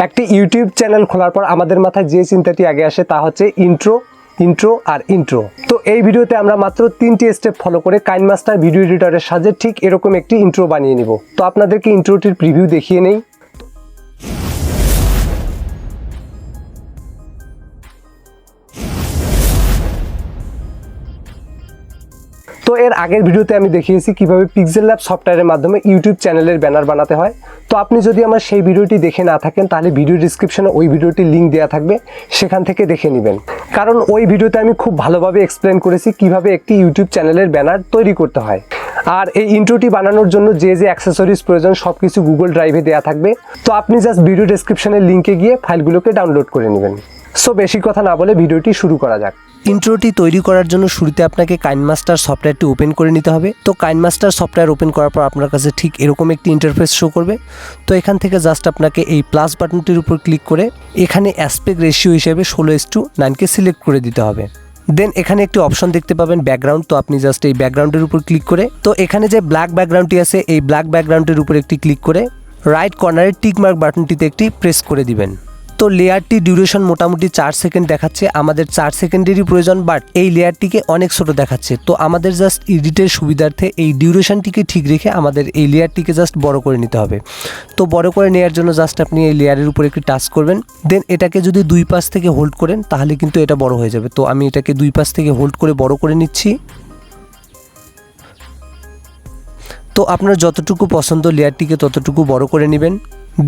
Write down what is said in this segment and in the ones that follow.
একটি YouTube channel খোলার পর আমাদের মাথায় যে চিন্তাটি আগে আসে তা হচ্ছে ইন্ট্রো আর ইন্ট্রো। তো এই ভিডিওতে আমরা মাত্র 3টি স্টেপ ফলো করে কাইনমাস্টার ভিডিও এডিটরের সাহায্যে ঠিক এরকম একটি ইন্ট্রো বানিয়ে নিব। তো আপনাদেরকে ইন্ট্রোটির প্রিভিউ দেখিয়ে নেই। তো এর আগের ভিডিওতে আমি দেখিয়েছি কিভাবে পিক্সেল ল্যাব সফটওয়্যারের মাধ্যমে ইউটিউব চ্যানেলের ব্যানার বানাতে হয়। তো আপনি যদি আমার সেই ভিডিওটি দেখে না থাকেন তাহলে ভিডিও ডেসক্রিপশনে ওই ভিডিওটির লিঙ্ক দেওয়া থাকবে, সেখান থেকে দেখে নেবেন। কারণ ওই ভিডিওতে আমি খুব ভালোভাবে এক্সপ্লেন করেছি কিভাবে একটি ইউটিউব চ্যানেলের ব্যানার তৈরি করতে হয়। আর এই ইন্ট্রোটি বানানোর জন্য যে অ্যাক্সেসরিজ প্রয়োজন সব কিছু গুগল ড্রাইভে দেওয়া থাকবে। তো আপনি জাস্ট ভিডিও ডেসক্রিপশনের লিঙ্কে গিয়ে ফাইলগুলোকে ডাউনলোড করে নেবেন। সো বেশি কথা না বলে ভিডিওটি শুরু করা যাক। ইন্ট্রোটি তৈরি করার জন্য শুরুতে আপনাকে কাইনমাস্টার সফটওয়্যারটি ওপেন করে নিতে হবে। তো কাইনমাস্টার সফটওয়্যার ওপেন করার পর আপনার কাছে ঠিক এরকম একটি ইন্টারফেস শো করবে। তো এখান থেকে জাস্ট আপনাকে এই প্লাস বাটনটির উপর ক্লিক করে এখানে অ্যাসপেক্ট রেশিও হিসেবে 16:9কে সিলেক্ট করে দিতে হবে। দেন এখানে একটি অপশন দেখতে পাবেন ব্যাকগ্রাউন্ড। তো আপনি জাস্ট এই ব্যাকগ্রাউন্ডের উপর ক্লিক করে তো এখানে যে ব্ল্যাক ব্যাকগ্রাউন্ডটি আছে এই ব্ল্যাক ব্যাকগ্রাউন্ডের উপর একটি ক্লিক করে রাইট কর্নারের টিক মার্ক বাটনটিতে একটি প্রেস করে দিবেন। তো লেয়ারটি ডিউরেশন মোটামুটি 4 সেকেন্ড দেখাচ্ছে। আমাদের 4 সেকেন্ডেরই প্রয়োজন, বাট এই লেয়ারটিকে অনেক ছোট দেখাচ্ছে। তো আমাদের জাস্ট এডিটের সুবিধার্থে এই ডিউরেশনটিকে ঠিক রেখে আমাদের এই লেয়ারটিকে জাস্ট বড় করে নিতে হবে। তো বড় করে নেওয়ার জন্য জাস্ট আপনি এই লেয়ারের উপর একটি টাচ করবেন। দেন এটাকে যদি দুই পাশ থেকে হোল্ড করেন তাহলে কিন্তু এটা বড় হয়ে যাবে। তো আমি এটাকে দুই পাশ থেকে হোল্ড করে বড় করে নিচ্ছি। তো আপনার যতটুকু পছন্দ লেয়ারটিকে ততটুকু বড় করে নেবেন।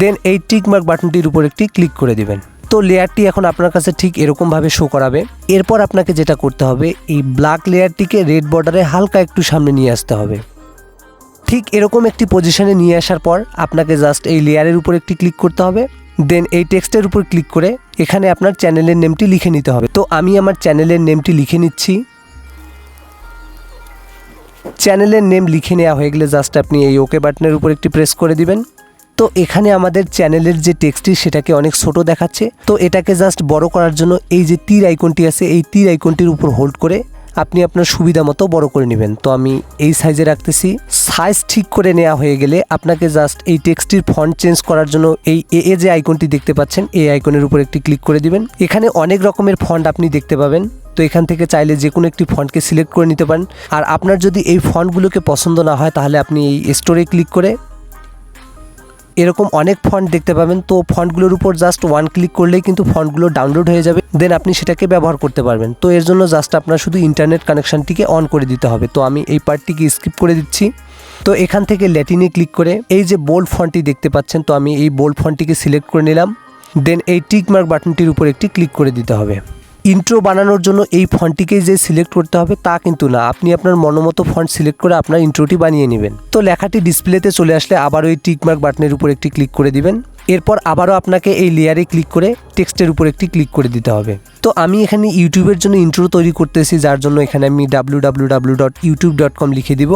দেন এই টিক মার্ক বাটনটির উপর একটি ক্লিক করে দিবেন। তো লেয়ারটি এখন আপনার কাছে ঠিক এরকমভাবে শো করাবে। এরপর আপনাকে যেটা করতে হবে এই ব্ল্যাক লেয়ারটিকে রেড বর্ডারে হালকা একটু সামনে নিয়ে আসতে হবে। ঠিক এরকম একটি পজিশনে নিয়ে আসার পর আপনাকে জাস্ট এই লেয়ারের উপর একটি ক্লিক করতে হবে। দেন এই টেক্সটের উপর ক্লিক করে এখানে আপনার চ্যানেলের নেমটি লিখে নিতে হবে। তো আমি আমার চ্যানেলের নেমটি লিখে নিচ্ছি। চ্যানেলের নেম লিখে নেওয়া হয়ে গেলে জাস্ট আপনি এই ওকে বাটনের উপর একটি প্রেস করে দিবেন। তো এখানে আমাদের চ্যানেলের যে টেক্সটটি সেটাকে অনেক ছোট দেখাচ্ছে। তো এটাকে জাস্ট বড় করার জন্য এই যে তীর আইকনটি আছে এই তীর আইকনটির উপর হোল্ড করে আপনি আপনার সুবিধা মতো বড় করে নেবেন। তো আমি এই সাইজে রাখতেছি। সাইজ ঠিক করে নেওয়া হয়ে গেলে আপনাকে জাস্ট এই টেক্সটটির ফন্ট চেঞ্জ করার জন্য এই যে আইকনটি দেখতে পাচ্ছেন এই আইকনের উপর একটি ক্লিক করে দিবেন। এখানে অনেক রকমের ফন্ট আপনি দেখতে পাবেন। তো এখান থেকে চাইলে যে কোনো একটি ফন্টকে সিলেক্ট করে নিতে পারেন। আর আপনার যদি এই ফন্টগুলোকে পছন্দ না হয় তাহলে আপনি এই স্টোরে ক্লিক করে এরকম অনেক ফন্ট দেখতে পাবেন। তো ফন্টগুলোর উপর জাস্ট ওয়ান ক্লিক করলেই কিন্তু ফন্টগুলো ডাউনলোড হয়ে যাবে। দেন আপনি সেটাকে ব্যবহার করতে পারবেন। তো এর জন্য জাস্ট আপনার শুধু ইন্টারনেট কানেকশনটিকে অন করে দিতে হবে। তো আমি এই পার্টটিকে স্কিপ করে দিচ্ছি। তো এখান থেকে ল্যাটিনে ক্লিক করে এই যে বোল্ড ফন্টটি দেখতে পাচ্ছেন, তো আমি এই বোল্ড ফন্টটিকে সিলেক্ট করে নিলাম। দেন এই টিক মার্ক বাটনটির উপর একটি ক্লিক করে দিতে হবে। ইন্ট্রো বানানোর জন্য এই ফন্টটিকে যে সিলেক্ট করতে হবে তা কিন্তু না, আপনি আপনার মনোমতো ফন্ট সিলেক্ট করে আপনার ইন্ট্রোটি বানিয়ে নেবেন। তো লেখাটি ডিসপ্লেতে চলে আসলে আবারও এই টিক মার্ক বাটনের উপর একটি ক্লিক করে দিবেন। এরপর আবারও আপনাকে এই লেয়ারে ক্লিক করে টেক্সটের উপর একটি ক্লিক করে দিতে হবে। তো আমি এখানে ইউটিউবের জন্য ইন্ট্রো তৈরি করতেছি, যার জন্য এখানে আমি www.youtube.com লিখে দিব।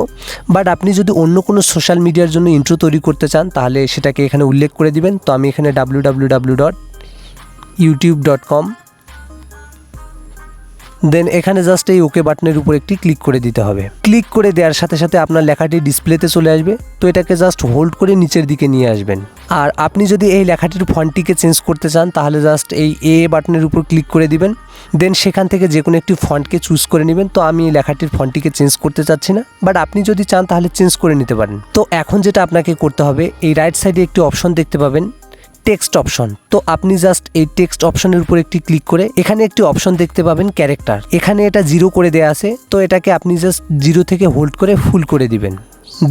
বাট আপনি যদি অন্য কোনো সোশ্যাল মিডিয়ার জন্য ইন্ট্রো তৈরি করতে চান তাহলে সেটাকে এখানে উল্লেখ করে দিবেন। তো আমি এখানে www.youtube.com দেন এখানে জাস্ট এই ওকে বাটনের উপর একটি ক্লিক করে দিতে হবে। ক্লিক করে দেওয়ার সাথে সাথে আপনার লেখাটি ডিসপ্লেতে চলে আসবে। তো এটাকে জাস্ট হোল্ড করে নিচের দিকে নিয়ে আসবেন। আর আপনি যদি এই লেখাটির ফন্টটিকে চেঞ্জ করতে চান তাহলে জাস্ট এই বাটনের উপর ক্লিক করে দিবেন। দেন সেখান থেকে যে কোনো একটি ফন্টকে চুজ করে নেবেন। তো আমি এই লেখাটির ফন্টটিকে চেঞ্জ করতে চাচ্ছি না, বাট আপনি যদি চান তাহলে চেঞ্জ করে নিতে পারেন। তো এখন যেটা আপনাকে করতে হবে এই রাইট সাইডে একটি অপশন দেখতে পাবেন টেক্সট অপশন। তো আপনি জাস্ট এই টেক্সট অপশনের উপর একটি ক্লিক করে এখানে একটি অপশন দেখতে পাবেন ক্যারেক্টার। এখানে এটা 0 করে দেয়া আছে। তো এটাকে আপনি জাস্ট 0 থেকে হোল্ড করে ফুল করে দিবেন।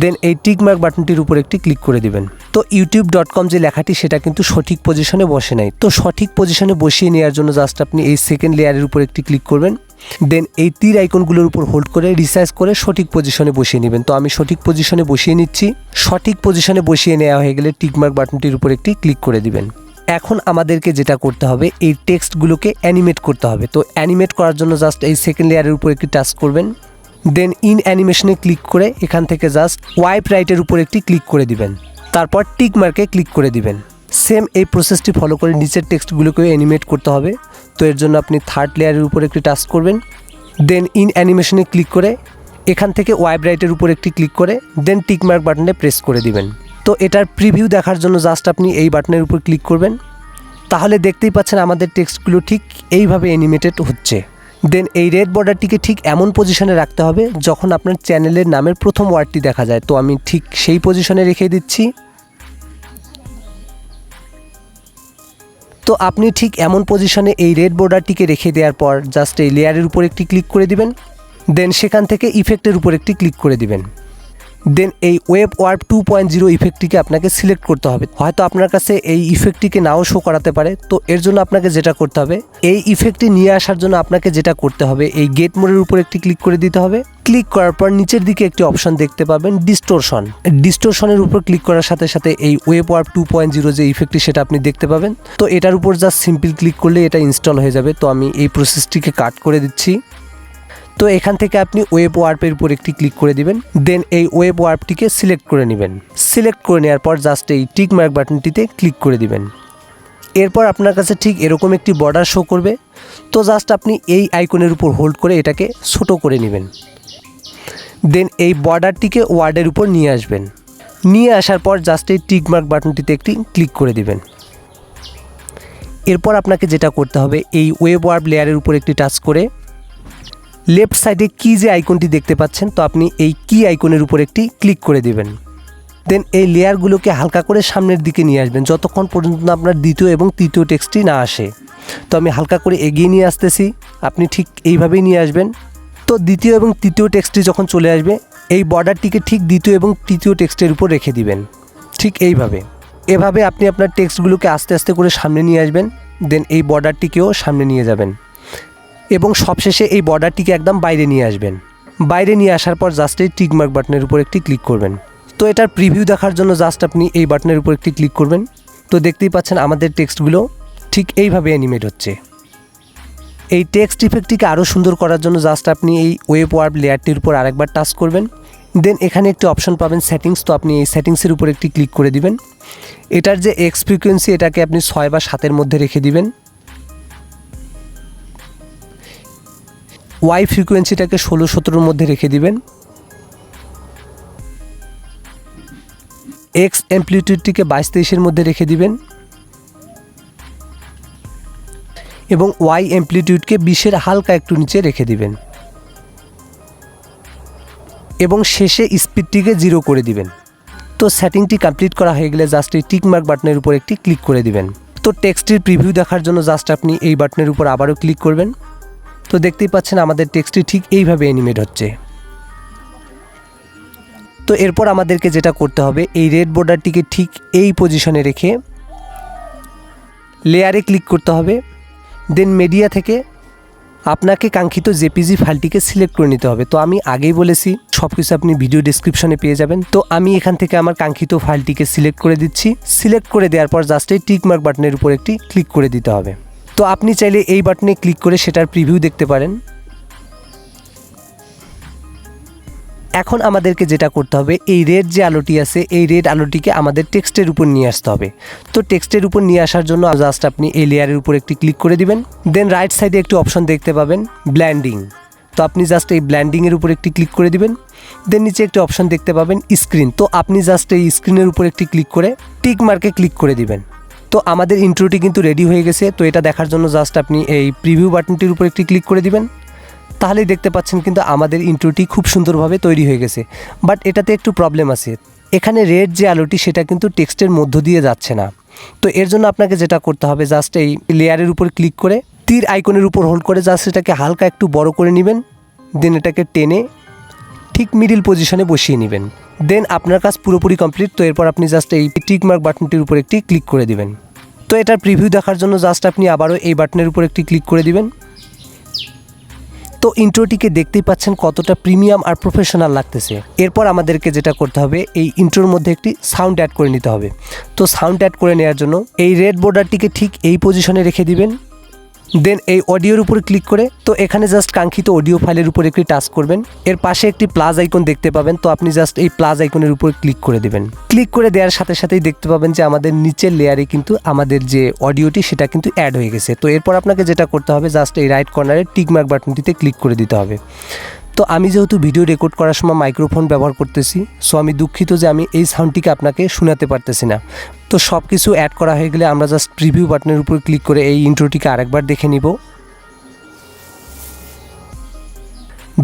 দেন এই টিক মার্ক বাটনটির উপর একটি ক্লিক করে দিবেন। তো youtube.com যে লেখাটি সেটা কিন্তু সঠিক পজিশনে বসে নাই। তো সঠিক পজিশনে বসিয়ে নেওয়ার জন্য জাস্ট আপনি এই সেকেন্ড লেয়ারের উপর একটি ক্লিক করবেন। দেন এই তীর আইকনগুলোর উপর হোল্ড করে রিসাইজ করে সঠিক পজিশনে বসিয়ে নেবেন। তো আমি সঠিক পজিশনে বসিয়ে নিচ্ছি। সঠিক পজিশনে বসিয়ে নেওয়া হয়ে গেলে টিক মার্ক বাটনটির উপর একটি ক্লিক করে দিবেন। এখন আমাদেরকে যেটা করতে হবে এই টেক্সটগুলোকে অ্যানিমেট করতে হবে। তো অ্যানিমেট করার জন্য জাস্ট এই সেকেন্ড লেয়ারের উপর একটি টাচ করবেন। দেন ইন অ্যানিমেশনে ক্লিক করে এখান থেকে জাস্ট ওয়াইপ রাইটের উপর একটি ক্লিক করে দিবেন। তারপর টিক মার্কে ক্লিক করে দিবেন। সেম এই প্রসেসটি ফলো করে নিচের টেক্সটগুলোকেও অ্যানিমেট করতে হবে। তো এর জন্য আপনি থার্ড লেয়ারের উপর একটি টাচ করবেন। দেন ইন অ্যানিমেশনে ক্লিক করে এখান থেকে ওয়াইপ রাইটের উপর একটি ক্লিক করে দেন টিক মার্ক বাটনে প্রেস করে দিবেন। তো এটার প্রিভিউ দেখার জন্য জাস্ট আপনি এই বাটনের উপর ক্লিক করবেন। তাহলে দেখতেই পাচ্ছেন আমাদের টেক্সটগুলো ঠিক এইভাবে অ্যানিমেটেড হচ্ছে। দেন এই রেড বর্ডারটিকে ঠিক এমন পজিশনে রাখতে হবে যখন আপনার চ্যানেলের নামের প্রথম ওয়ার্ডটি দেখা যায়। তো আমি ঠিক সেই পজিশনে রেখে দিচ্ছি। তো আপনি ঠিক এমন পজিশনে এই রেড বর্ডারটিকে রেখে দেওয়ার পর জাস্ট এই লেয়ারের উপর একটি ক্লিক করে দিবেন। দেন সেখান থেকে ইফেক্টের উপর একটি ক্লিক করে দিবেন। দেন এই ওয়েব ওয়ার্প 2.0 ইফেক্টটিকে আপনাকে সিলেক্ট করতে হবে। হয়তো আপনার কাছে এই ইফেক্টটিকে নাও শো করাতে পারে। তো এর জন্য আপনাকে যেটা করতে হবে, এই ইফেক্টটি নিয়ে আসার জন্য আপনাকে যেটা করতে হবে, এই গেট মোডের উপর একটি ক্লিক করে দিতে হবে। ক্লিক করার পর নিচের দিকে একটি অপশন দেখতে পাবেন ডিস্টোরশন। ডিস্টোরশনের উপর ক্লিক করার সাথে সাথে এই ওয়েব ওয়ার্প 2.0 যে ইফেক্টটি সেটা আপনি দেখতে পাবেন। তো এটার উপর জাস্ট সিম্পল ক্লিক করলে এটা ইনস্টল হয়ে যাবে। তো আমি এই প্রসেসটিকে কাট করে দিচ্ছি। তো এখান থেকে আপনি ওয়েব ওয়ার্পের উপর একটি ক্লিক করে দিবেন। দেন এই ওয়েব ওয়ার্পটিকে সিলেক্ট করে নেবেন। সিলেক্ট করে নেওয়ার পর জাস্ট এই টিক মার্ক বাটনটিতে ক্লিক করে দিবেন। এরপর আপনার কাছে ঠিক এরকম একটি বর্ডার শো করবে। তো জাস্ট আপনি এই আইকনের উপর হোল্ড করে এটাকে ছোট করে নেবেন। দেন এই বর্ডারটিকে ওয়ার্ডের উপর নিয়ে আসবেন। নিয়ে আসার পর জাস্ট এই টিক মার্ক বাটনটিতে একটি ক্লিক করে দিবেন। এরপর আপনাকে যেটা করতে হবে, এই ওয়েব ওয়ার্প লেয়ারের উপর একটি টাচ করে লেফট সাইডে কি যে আইকনটি দেখতে পাচ্ছেন, তো আপনি এই কি আইকনের উপর একটি ক্লিক করে দিবেন। দেন এই লেয়ারগুলোকে হালকা করে সামনের দিকে নিয়ে আসবেন যতক্ষণ পর্যন্ত আপনার দ্বিতীয় এবং তৃতীয় টেক্সটটি না আসে। তো আমি হালকা করে এগিয়ে নিয়ে আসতেছি, আপনি ঠিক এইভাবেই নিয়ে আসবেন। তো দ্বিতীয় এবং তৃতীয় টেক্সটটি যখন চলে আসবে, এই বর্ডারটিকে ঠিক দ্বিতীয় এবং তৃতীয় টেক্সটের উপর রেখে দিবেন, ঠিক এইভাবে। এভাবে আপনি আপনার টেক্সটগুলোকে আস্তে আস্তে করে সামনে নিয়ে আসবেন। দেন এই বর্ডারটিকেও সামনে নিয়ে যাবেন এবং সবশেষে এই বর্ডারটিকে একদম বাইরে নিয়ে আসবেন। বাইরে নিয়ে আসার পর জাস্ট এই টিক মার্ক বাটনের উপর একটি ক্লিক করবেন। তো এটার প্রিভিউ দেখার জন্য জাস্ট আপনি এই বাটনের উপর একটি ক্লিক করবেন। তো দেখতেই পাচ্ছেন আমাদের টেক্সটগুলো ঠিক এইভাবে অ্যানিমেট হচ্ছে। এই টেক্সট ইফেক্টটিকে আরও সুন্দর করার জন্য জাস্ট আপনি এই ওয়েব ওয়ার্প লেয়ারটির উপর আরেকবার টাচ করবেন। দেন এখানে একটি অপশন পাবেন সেটিংস। তো আপনি এই সেটিংসের উপর একটি ক্লিক করে দিবেন। এটার যে এক্স ফ্রিকোয়েন্সি এটাকে আপনি 6 বা 7-এর মধ্যে রেখে দিবেন। ওয়াই ফ্রিকোয়েন্সিটাকে 16-17-এর মধ্যে রেখে দিবেন। এক্স অ্যাম্প্লিটিউডটিকে 22-23-এর মধ্যে রেখে দিবেন এবং ওয়াই অ্যাম্প্লিটিউডকে 20-এর হালকা একটু নিচে রেখে দিবেন এবং শেষে স্পিডটিকে 0 করে দিবেন। তো সেটিংটি কমপ্লিট করা হয়ে গেলে জাস্ট এই টিক মার্ক বাটনের উপর একটি ক্লিক করে দিবেন। তো টেক্সটির প্রিভিউ দেখার জন্য জাস্ট আপনি এই বাটনের উপর আবারও ক্লিক করবেন। তো দেখতেই পাচ্ছেন আমাদের টেক্সটটি ঠিক এইভাবে অ্যানিমেট হচ্ছে। তো এরপর আমাদেরকে যেটা করতে হবে, এই রেড বর্ডারটিকে ঠিক এই পজিশনে রেখে লেয়ারে ক্লিক করতে হবে। দেন মিডিয়া থেকে আপনাকে কাঙ্ক্ষিত জেপিজি ফাইলটিকে সিলেক্ট করে নিতে হবে। তো আমি আগেই বলেছি সব কিছু আপনি ভিডিও ডেসক্রিপশনে পেয়ে যাবেন। তো আমি এখান থেকে আমার কাঙ্ক্ষিত ফাইলটিকে সিলেক্ট করে দিচ্ছি। সিলেক্ট করে দেওয়ার পর জাস্ট এই টিক মার্ক বাটনের উপর একটি ক্লিক করে দিতে হবে। তো আপনি চাইলে এই বাটনে ক্লিক করে সেটার প্রিভিউ দেখতে পারেন। এখন আমাদেরকে যেটা করতে হবে, এই রেড যে আলোটি আছে এই রেড আলোটিকে আমাদের টেক্সটের উপর নিয়ে আসতে হবে। তো টেক্সটের উপর নিয়ে আসার জন্য জাস্ট আপনি এই লেয়ারের উপর একটি ক্লিক করে দিবেন। দেন রাইট সাইডে একটি অপশন দেখতে পাবেন ব্ল্যান্ডিং। তো আপনি জাস্ট এই ব্ল্যান্ডিংয়ের উপর একটি ক্লিক করে দিবেন। দেন নিচে একটি অপশন দেখতে পাবেন স্ক্রিন। তো আপনি জাস্ট এই স্ক্রিনের উপর একটি ক্লিক করে টিক মার্কে ক্লিক করে দিবেন। তো আমাদের ইন্ট্রোটি কিন্তু রেডি হয়ে গেছে। তো এটা দেখার জন্য জাস্ট আপনি এই প্রিভিউ বাটনটির উপর একটি ক্লিক করে দিবেন। তাহলেই দেখতে পাচ্ছেন কিন্তু আমাদের ইন্ট্রোটি খুব সুন্দরভাবে তৈরি হয়ে গেছে। বাট এটাতে একটু প্রবলেম আছে, এখানে রেড যে আলোটি সেটা কিন্তু টেক্সটের মধ্য দিয়ে যাচ্ছে না। তো এর জন্য আপনাকে যেটা করতে হবে, জাস্ট এই লেয়ারের উপর ক্লিক করে তীর আইকনের উপর হোল্ড করে জাস্ট এটাকে হালকা একটু বড় করে নেবেন। দেন এটাকে টেনে ঠিক মিডিল পজিশনে বসিয়ে নেবেন। দেন আপনার কাজ পুরোপুরি কমপ্লিট। তো এরপর আপনি জাস্ট এই টিক মার্ক বাটনটির উপর একটি ক্লিক করে দিবেন। তো এটার প্রিভিউ দেখার জন্য জাস্ট আপনি আবারও এই বাটনের উপর একটি ক্লিক করে দিবেন। তো ইন্ট্রোটিকে দেখতেই পাচ্ছেন কতটা প্রিমিয়াম আর প্রফেশনাল লাগতেছে। এরপর আমাদেরকে যেটা করতে হবে, এই ইন্ট্রোর মধ্যে একটি সাউন্ড অ্যাড করে নিতে হবে। তো সাউন্ড অ্যাড করে নেওয়ার জন্য এই রেড বর্ডারটিকে ঠিক এই পজিশনে রেখে দিবেন। দেন এই অডিওর উপর ক্লিক করে তো এখানে জাস্ট কাঙ্ক্ষিত অডিও ফাইলের উপর একটি টাচ করবেন। এর পাশে একটি প্লাস আইকন দেখতে পাবেন। তো আপনি জাস্ট এই প্লাস আইকনের উপর ক্লিক করে দিবেন। ক্লিক করে দেওয়ার সাথে সাথেই দেখতে পাবেন যে আমাদের নিচের লেয়ারে কিন্তু আমাদের যে অডিওটি সেটা কিন্তু অ্যাড হয়ে গেছে। তো এরপর আপনাকে যেটা করতে হবে, জাস্ট এই রাইট কর্নারে টিক মার্ক বাটনটিতে ক্লিক করে দিতে হবে। তো তো আমি যেহেতু ভিডিও রেকর্ড করার সময় মাইক্রোফোন ব্যবহার করতেছি, সো আমি দুঃখিত যে আমি এই সাউন্ডটিকে আপনাকে শোনাতে পারতেছি না। তো সব কিছু অ্যাড করা হয়ে গেলে আমরা জাস্ট প্রিভিউ বাটনের উপর ক্লিক করে এই ইন্ট্রোটিকে আরেকবার দেখে নিব।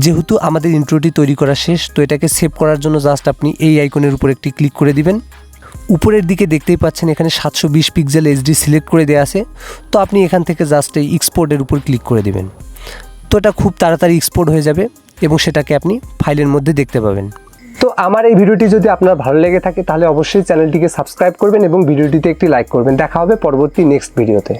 যেহেতু আমাদের ইন্ট্রোটি তৈরি করা শেষ, তো এটাকে সেভ করার জন্য জাস্ট আপনি এই আইকনের উপর একটি ক্লিক করে দিবেন। উপরের দিকে দেখতেই পাচ্ছেন এখানে 720 পিক্সেল এইচডি সিলেক্ট করে দেওয়া আছে। তো আপনি এখান থেকে জাস্ট এই এক্সপোর্টের উপর ক্লিক করে দিবেন। তো এটা খুব তাড়াতাড়ি এক্সপোর্ট হয়ে যাবে এবং সেটাকে আপনি ফাইলের মধ্যে দেখতে পাবেন। তো আমার এই ভিডিওটি যদি আপনার ভালো লেগে থাকে তাহলে অবশ্যই চ্যানেলটিকে সাবস্ক্রাইব করবেন এবং ভিডিওটিতে একটি লাইক করবেন। দেখা হবে পরবর্তী নেক্সট ভিডিওতে।